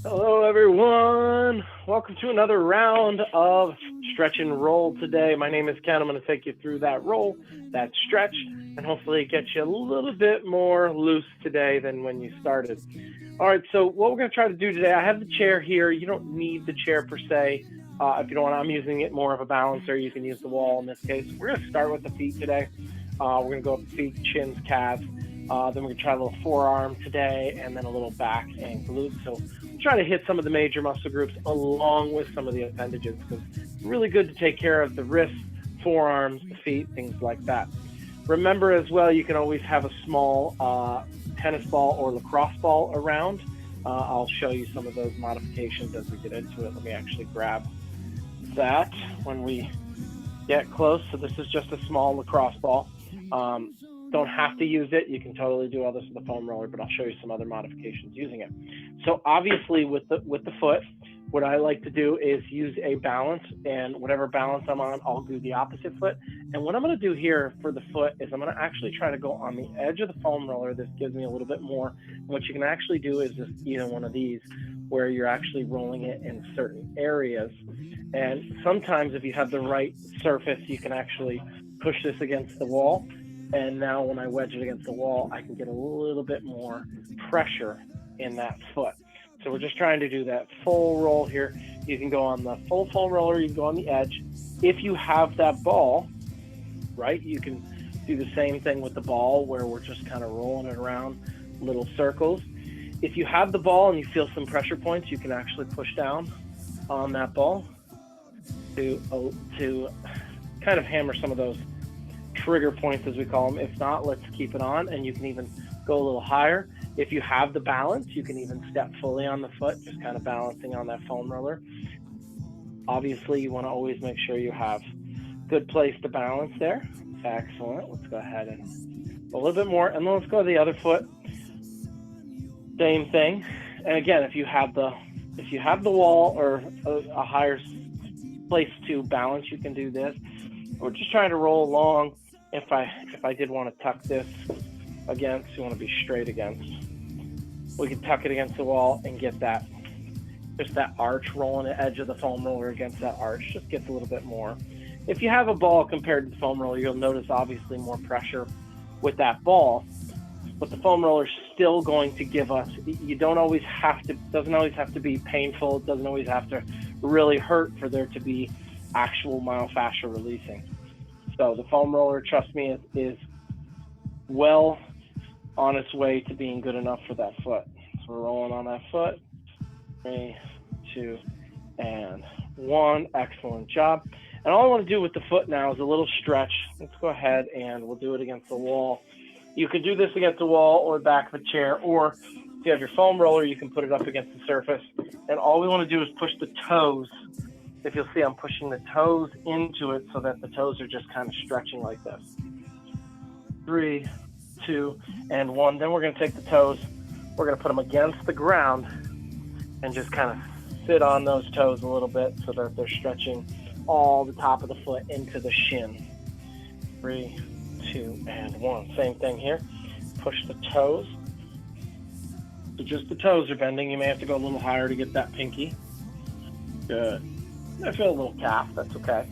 Hello, everyone. Welcome to another round of stretch and roll today. My name is Ken. I'm going to take you through that roll, that stretch, and hopefully get you a little bit more loose today than when you started. All right, so what we're going to try to do today, I have the chair here. You don't need the chair per se. If you don't want, I'm using it more of a balancer. You can use the wall in this case. We're going to start with the feet today. We're going to go up the feet, shins, calves. Then we're going to try a little forearm today, and then a little back and glutes. So we'll try to hit some of the major muscle groups along with some of the appendages, because it's really good to take care of the wrists, forearms, the feet, things like that. Remember as well, you can always have a small tennis ball or lacrosse ball around. I'll show you some of those modifications as we get into it. Let me actually grab that when we get close. So this is just a small lacrosse ball. Don't have to use it. You can totally do all this with the foam roller, but I'll show you some other modifications using it. So obviously with the foot, what I like to do is use a balance, and whatever balance I'm on, I'll do the opposite foot. And what I'm going to do here for the foot is I'm going to actually try to go on the edge of the foam roller. This gives me a little bit more. And what you can actually do is just either one of these where you're actually rolling it in certain areas. And sometimes if you have the right surface, you can actually push this against the wall. And now when I wedge it against the wall, I can get a little bit more pressure in that foot. So we're just trying to do that full roll here. You can go on the full foam roller, you can go on the edge. If you have that ball, right, you can do the same thing with the ball where we're just kind of rolling it around little circles. If you have the ball and you feel some pressure points, you can actually push down on that ball to kind of hammer some of those trigger points, as we call them. If not, let's keep it on, and you can even go a little higher. If you have the balance, you can even step fully on the foot, just kind of balancing on that foam roller. Obviously, you want to always make sure you have good place to balance there. Excellent. Let's go ahead and a little bit more, and then let's go to the other foot. Same thing. And again, if you have the wall or a higher place to balance, you can do this. We're just trying to roll along. If I did want to tuck this against, you want to be straight against, we can tuck it against the wall and get that, just that arch, rolling the edge of the foam roller against that arch, just gets a little bit more. If you have a ball compared to the foam roller, you'll notice obviously more pressure with that ball, but the foam roller is still going to give us, doesn't always have to be painful. It doesn't always have to really hurt for there to be actual myofascial releasing. So the foam roller, trust me, is well on its way to being good enough for that foot. So we're rolling on that foot. 3, 2, and 1. Excellent job. And all I want to do with the foot now is a little stretch. Let's go ahead and we'll do it against the wall. You can do this against the wall or the back of a chair, or if you have your foam roller, you can put it up against the surface. And all we want to do is push the toes. If you'll see, I'm pushing the toes into it so that the toes are just kind of stretching like this. 3, 2, and 1. Then we're going to take the toes, we're going to put them against the ground and just kind of sit on those toes a little bit so that they're stretching all the top of the foot into the shin. 3, 2, and 1. Same thing here. Push the toes. So just the toes are bending. You may have to go a little higher to get that pinky. Good. I feel a little calf. That's okay.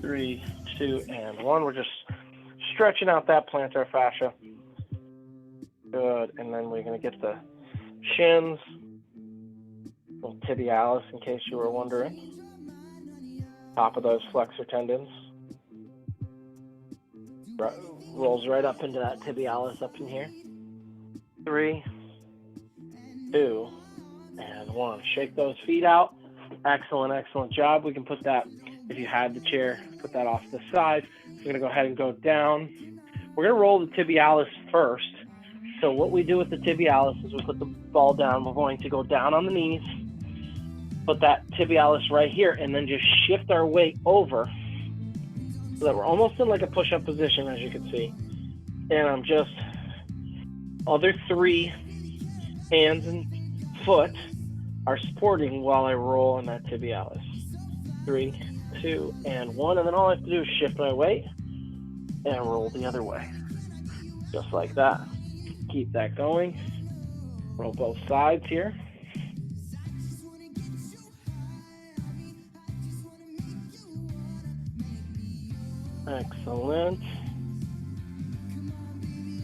3, 2, and 1. We're just stretching out that plantar fascia. Good. And then we're going to get the shins, little tibialis, in case you were wondering. Top of those flexor tendons. Rolls right up into that tibialis up in here. 3, 2, and 1. Shake those feet out. Excellent, excellent job. We can put that, if you had the chair, put that off to the side. We're going to go ahead and go down. We're going to roll the tibialis first. So what we do with the tibialis is we put the ball down. We're going to go down on the knees, put that tibialis right here, and then just shift our weight over so that we're almost in like a push-up position, as you can see. And I'm just, other 3 hands and foot are supporting while I roll on that tibialis. 3, 2, and 1. And then all I have to do is shift my weight and roll the other way. Just like that. Keep that going. Roll both sides here. Excellent.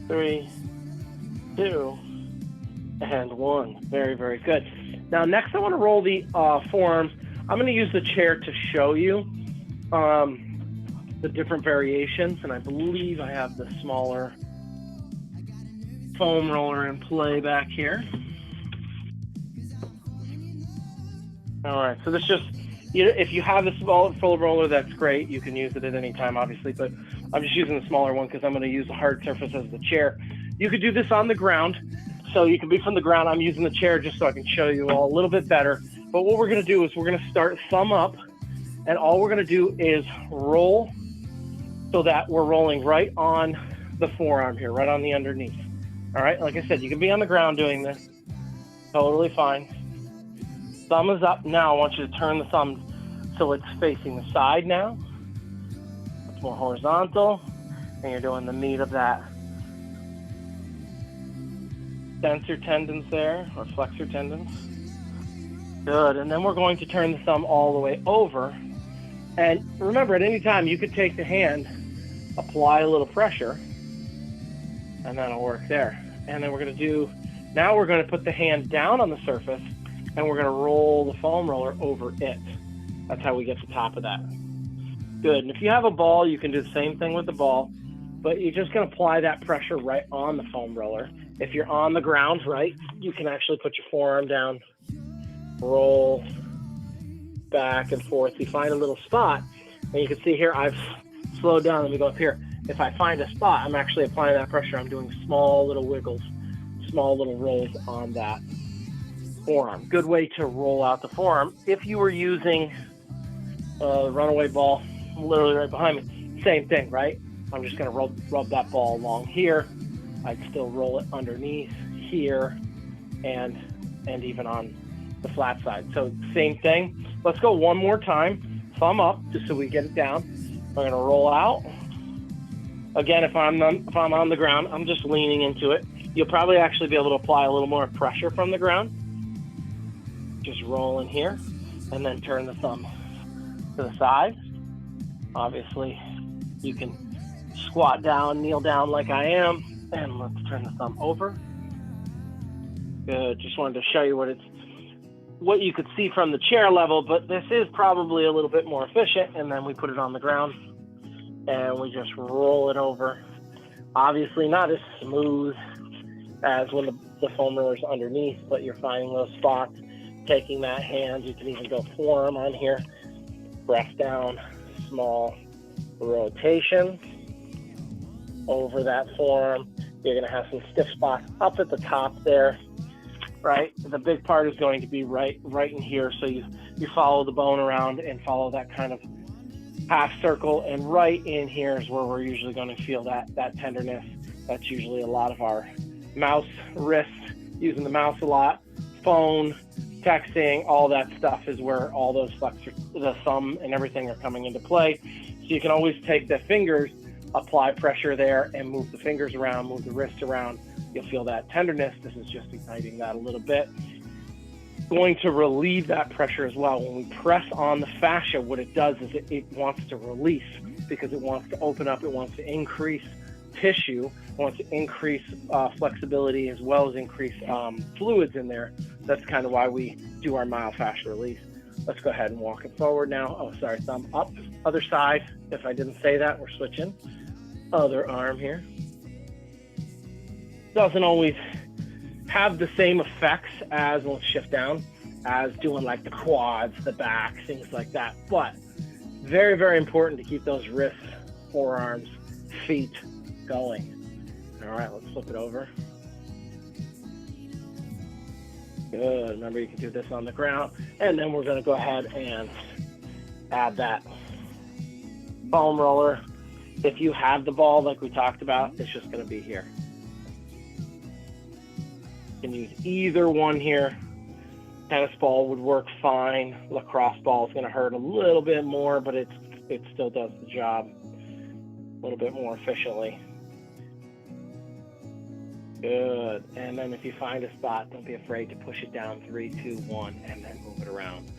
3, 2, and 1. Very, very good. Now, next I want to roll the forearms. I'm going to use the chair to show you the different variations, and I believe I have the smaller foam roller in play back here. All right, so this just, if you have the small foam roller, that's great. You can use it at any time, obviously, but I'm just using the smaller one because I'm going to use the hard surface as the chair. You could do this on the ground, so you can be from the ground. I'm using the chair just so I can show you all a little bit better. But what we're going to do is we're going to start thumb up, and all we're going to do is roll so that we're rolling right on the forearm here, right on the underneath. All right, like I said, you can be on the ground doing this. Totally fine. Thumb is up. Now I want you to turn the thumb so it's facing the side now. It's more horizontal, and you're doing the meat of that extensor tendons there, or flexor tendons. Good, and then we're going to turn the thumb all the way over. And remember, at any time, you could take the hand, apply a little pressure, and that'll work there. And then we're going to do, now we're going to put the hand down on the surface, and we're going to roll the foam roller over it. That's how we get to the top of that. Good, and if you have a ball, you can do the same thing with the ball, but you're just going to apply that pressure right on the foam roller. If you're on the ground, right, you can actually put your forearm down, roll back and forth. You find a little spot, and you can see here I've slowed down. Let me go up here. If I find a spot, I'm actually applying that pressure. I'm doing small little wiggles, small little rolls on that forearm. Good way to roll out the forearm. If you were using the runaway ball literally right behind me, same thing, right? I'm just going to rub that ball along here. I'd still roll it underneath here and even on the flat side. So same thing. Let's go one more time. Thumb up just so we get it down. We're going to roll out. Again, if I'm on the ground, I'm just leaning into it. You'll probably actually be able to apply a little more pressure from the ground. Just roll in here and then turn the thumb to the side. Obviously, you can squat down, kneel down like I am, and let's turn the thumb over. Good. Just wanted to show you what you could see from the chair level, but this is probably a little bit more efficient. And then we put it on the ground and we just roll it over. Obviously not as smooth as when the foam roller is underneath, but you're finding those spots, taking that hand. You can even go forearm on here, press down, small rotation over that forearm. You're going to have some stiff spots up at the top there, right? The big part is going to be right in here. So you follow the bone around and follow that kind of half circle, and right in here is where we're usually going to feel that tenderness. That's usually a lot of our mouse wrists, using the mouse a lot, phone, texting, all that stuff is where all those flexors, the thumb and everything are coming into play. So you can always take the fingers, apply pressure there, and move the fingers around, move the wrist around. You'll feel that tenderness. This is just igniting that a little bit. Going to relieve that pressure as well. When we press on the fascia, what it does is it wants to release, because it wants to open up, it wants to increase tissue, it wants to increase flexibility as well as increase fluids in there. That's kind of why we do our myofascial release. Let's go ahead and walk it forward now. Oh, sorry, thumb up. Other side. If I didn't say that, we're switching. Other arm here. Doesn't always have the same effects as, let's shift down, as doing like the quads, the back, things like that. But very, very important to keep those wrists, forearms, feet going. All right, let's flip it over. Good. Remember, you can do this on the ground. And then we're going to go ahead and add that foam roller. If you have the ball like we talked about, it's just going to be here. You can use either one here. Tennis ball would work fine. Lacrosse ball is going to hurt a little bit more, but it still does the job a little bit more efficiently. Good. And then if you find a spot, don't be afraid to push it down, 3, 2, 1, and then move it around.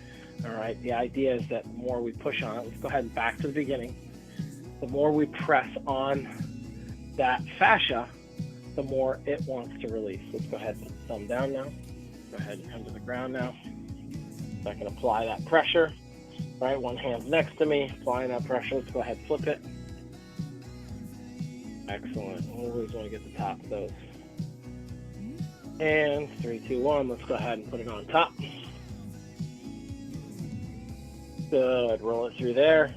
All right, the idea is that the more we push on it, let's go ahead and back to the beginning. The more we press on that fascia, the more it wants to release. Let's go ahead and put the thumb down now. Go ahead and come to the ground now. So I can apply that pressure. All right, one hand's next to me, applying that pressure. Let's go ahead and flip it. Excellent. Always want to get the top of those. And 3, 2, 1, let's go ahead and put it on top. Good, roll it through there.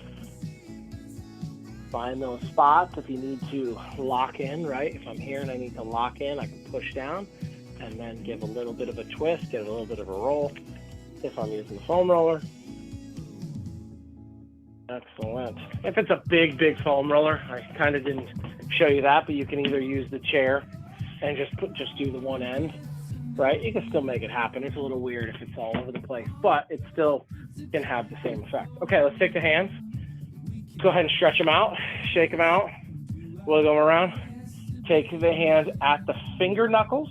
Find those spots if you need to lock in, right? If I'm here and I need to lock in, I can push down and then give a little bit of a twist, get a little bit of a roll if I'm using the foam roller. Excellent. If it's a big foam roller, I kind of didn't show you that, but you can either use the chair and just do the one end, right? You can still make it happen. It's a little weird if it's all over the place, but it still can have the same effect. Okay, let's take the hands. Go ahead and stretch them out, shake them out, wiggle them around. Take the hand at the finger knuckles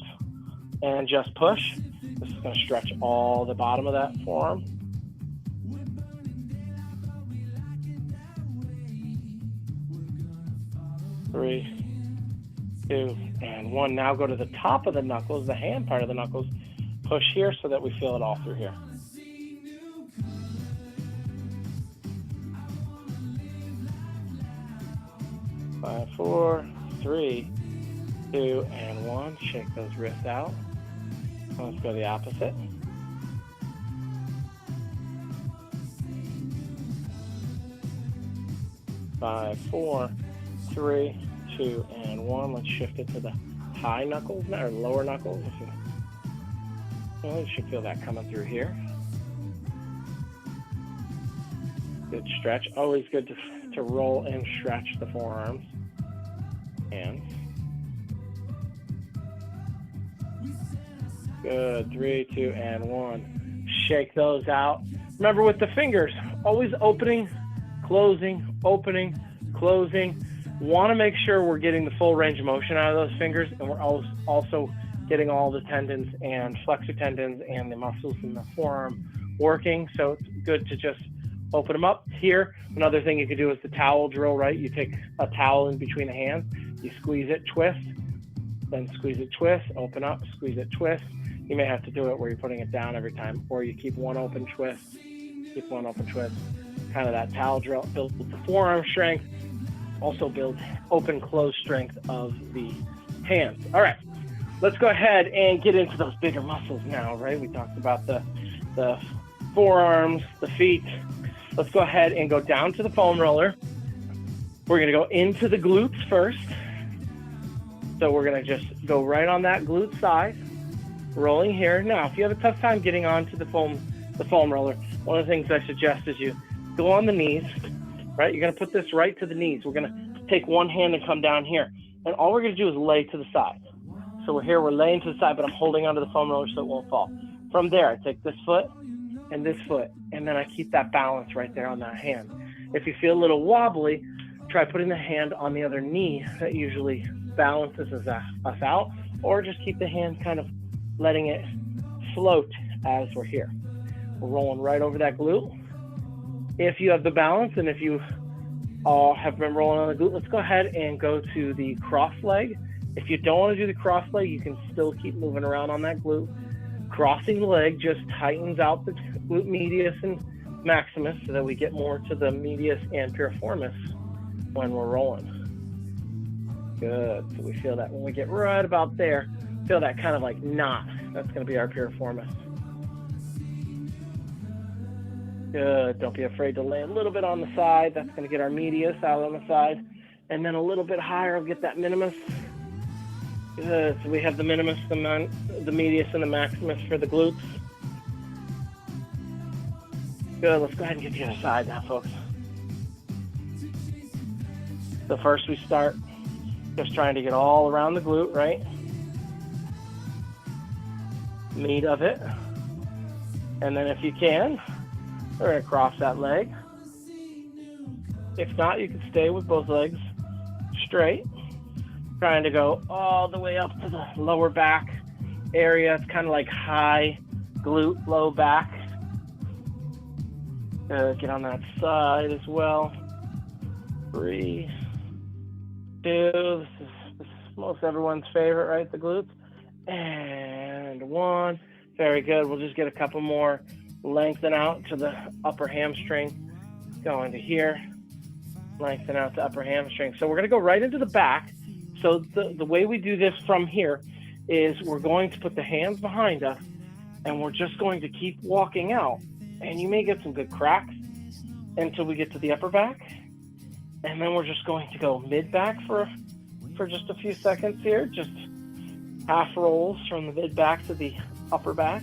and just push. This is going to stretch all the bottom of that forearm. Three, 2, and 1. Now go to the top of the knuckles, the hand part of the knuckles. Push here so that we feel it all through here. Five, 4, 3, 2, and 1. Shake those wrists out. Let's go the opposite. Five, 4, 3, 2, and 1. Let's shift it to the high knuckles now, or lower knuckles. You should feel that coming through here. Good stretch. Always good to roll and stretch the forearms. Hands. Good. 3, 2, and 1. Shake those out. Remember with the fingers, always opening, closing, opening, closing. Want to make sure we're getting the full range of motion out of those fingers, and we're also getting all the tendons and flexor tendons and the muscles in the forearm working. So it's good to just open them up. Here, another thing you can do is the towel drill, right? You take a towel in between the hands, you squeeze it, twist, then squeeze it, twist, open up, squeeze it, twist. You may have to do it where you're putting it down every time, or you keep one open twist, keep one open twist. Kind of that towel drill builds the forearm strength, also builds open close strength of the hands. All right, let's go ahead and get into those bigger muscles now, right? We talked about the forearms, the feet. Let's go ahead and go down to the foam roller. We're going to go into the glutes first. So we're going to just go right on that glute side, rolling here. Now, if you have a tough time getting onto the foam roller, one of the things I suggest is you go on the knees, right? You're going to put this right to the knees. We're going to take one hand and come down here. And all we're going to do is lay to the side. So we're here, we're laying to the side, but I'm holding onto the foam roller so it won't fall. From there, I take this foot, and then I keep that balance right there on that hand. If you feel a little wobbly, try putting the hand on the other knee. That usually balances us out, or just keep the hand kind of letting it float as we're here. We're rolling right over that glute. If you have the balance, and if you all have been rolling on the glute, let's go ahead and go to the cross leg. If you don't want to do the cross leg, you can still keep moving around on that glute. Crossing the leg just tightens out the glute medius and maximus so that we get more to the medius and piriformis when we're rolling. Good. So we feel that when we get right about there, feel that kind of like knot. That's going to be our piriformis. Good. Don't be afraid to lay a little bit on the side. That's going to get our medius out on the side. And then a little bit higher, we'll get that minimus. Good. So we have the minimus, the medius, and the maximus for the glutes. Good. Let's go ahead and get the other side now, folks. So first we start just trying to get all around the glute, right? Meat of it. And then if you can, we're going to cross that leg. If not, you can stay with both legs straight. Trying to go all the way up to the lower back area. It's kind of like high glute, low back. Get on that side as well. 3, 2. This is most everyone's favorite, right? The glutes. And 1. Very good. We'll just get a couple more. Lengthen out to the upper hamstring. Go into here. Lengthen out the upper hamstring. So we're going to go right into the back. So the way we do this from here is we're going to put the hands behind us, and we're just going to keep walking out. And you may get some good cracks until we get to the upper back. And then we're just going to go mid-back for just a few seconds here. Just half rolls from the mid-back to the upper back.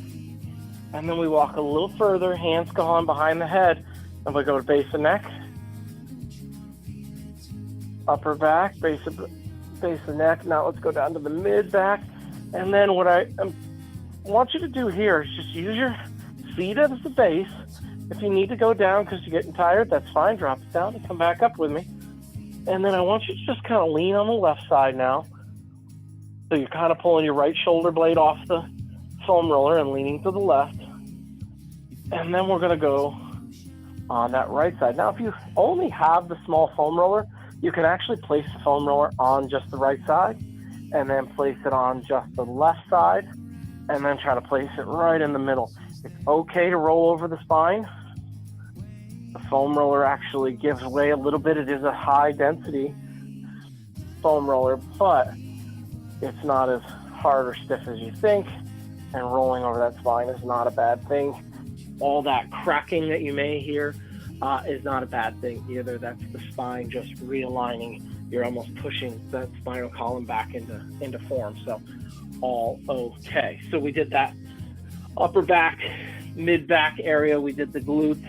And then we walk a little further, hands go on behind the head, and we go to base of neck. Upper back, base of neck. Now let's go down to the mid-back. And then what I want you to do here is just use your feet as the base. If you need to go down because you're getting tired, that's fine. Drop it down and come back up with me. And then I want you to just kind of lean on the left side now. So you're kind of pulling your right shoulder blade off the foam roller and leaning to the left. And then we're going to go on that right side. Now, if you only have the small foam roller, you can actually place the foam roller on just the right side and then place it on just the left side and then try to place it right in the middle. It's okay to roll over the spine. The foam roller actually gives way a little bit. It is a high density foam roller, but it's not as hard or stiff as you think, and rolling over that spine is not a bad thing. All that cracking that you may hear is not a bad thing either. That's the spine just realigning. You're almost pushing that spinal column back into form. So all okay. So we did that upper back, mid back area. We did the glutes.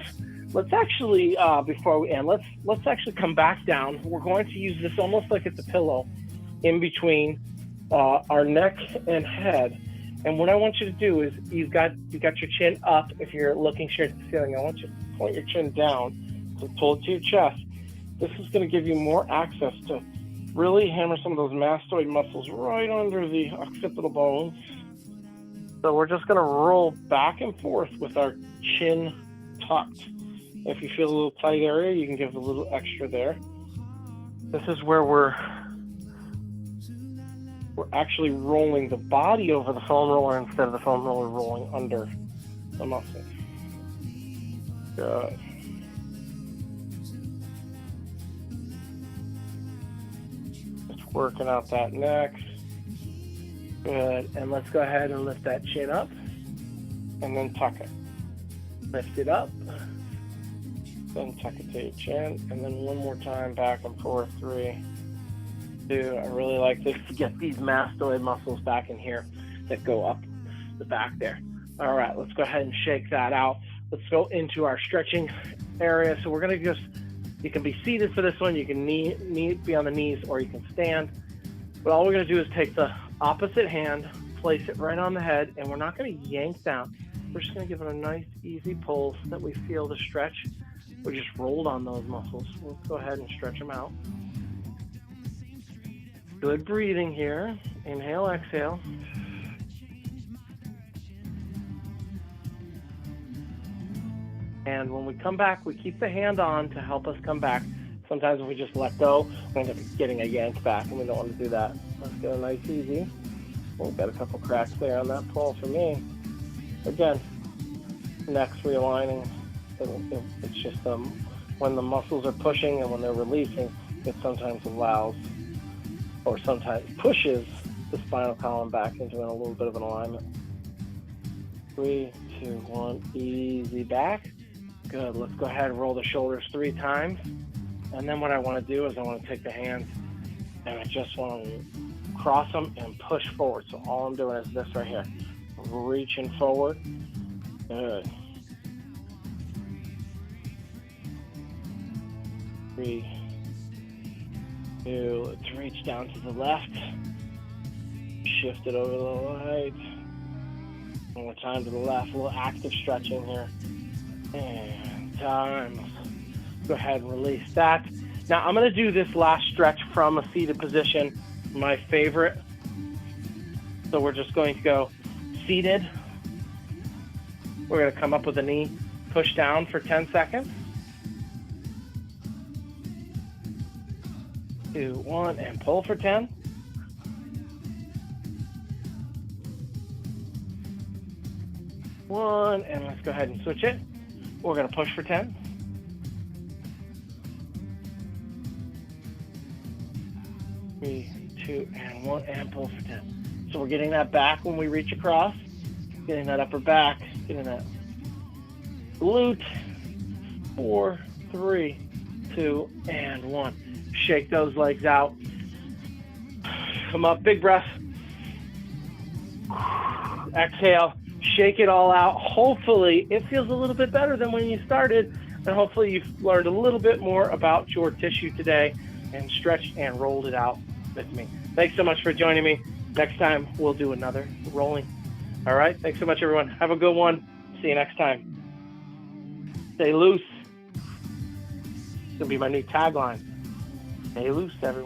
Let's actually, before we end, let's actually come back down. We're going to use this almost like it's a pillow in between our neck and head. And what I want you to do is you've got your chin up. If you're looking straight at the ceiling, I want you to point your chin down to pull it to your chest. This is going to give you more access to really hammer some of those mastoid muscles right under the occipital bones. So we're just going to roll back and forth with our chin tucked. If you feel a little tight area, you can give a little extra there. This is where we're actually rolling the body over the foam roller instead of the foam roller rolling under the muscle. Good. Just working out that neck. Good. And let's go ahead and lift that chin up and then tuck it. Lift it up, then tuck it to your chin, and then one more time back and forth. 3, 2. I really like this to get these mastoid muscles back in here that go up the back there. All right, let's go ahead and shake that out. Let's go into our stretching area. So we're going to you can be seated for this one. You can be on the knees, or you can stand. But all we're going to do is take the opposite hand, place it right on the head, and we're not going to yank down. We're just going to give it a nice, easy pull so that we feel the stretch. We just rolled on those muscles. Let's go ahead and stretch them out. Good breathing here. Inhale, exhale. And when we come back, we keep the hand on to help us come back. Sometimes if we just let go, we end up getting a yank back, and we don't want to do that. Let's go nice, easy. We've got a couple cracks there on that pull for me. Again, neck's realigning. It's just when the muscles are pushing and when they're releasing, it sometimes allows or sometimes pushes the spinal column back into a little bit of an alignment. 3, 2, 1, easy back. Good. Let's go ahead and roll the shoulders 3 times. And then what I want to do is I want to take the hands and I just want to cross them and push forward. So all I'm doing is this right here. Reaching forward. Good. 3, 2, let's reach down to the left. Shift it over to the right. One more time to the left. A little active stretching here. And time. Go ahead and release that. Now I'm going to do this last stretch from a seated position my favorite. So we're just going to go seated. We're going to come up with a knee push down for 10 seconds. 2, 1, and pull for 10. 1, and let's go ahead and switch it. We're going to push for 10. 3, 2, and 1, and pull for 10. So we're getting that back when we reach across, getting that upper back, getting that glute. 4, 3, 2, and 1. Shake those legs out. Come up, big breath. Exhale, shake it all out. Hopefully it feels a little bit better than when you started, and hopefully you've learned a little bit more about your tissue today and stretched and rolled it out with me. Thanks so much for joining me. Next time we'll do another rolling. All right, thanks so much, everyone. Have a good one. See you next time. Stay loose. It's gonna be my new tagline. Stay loose, everyone.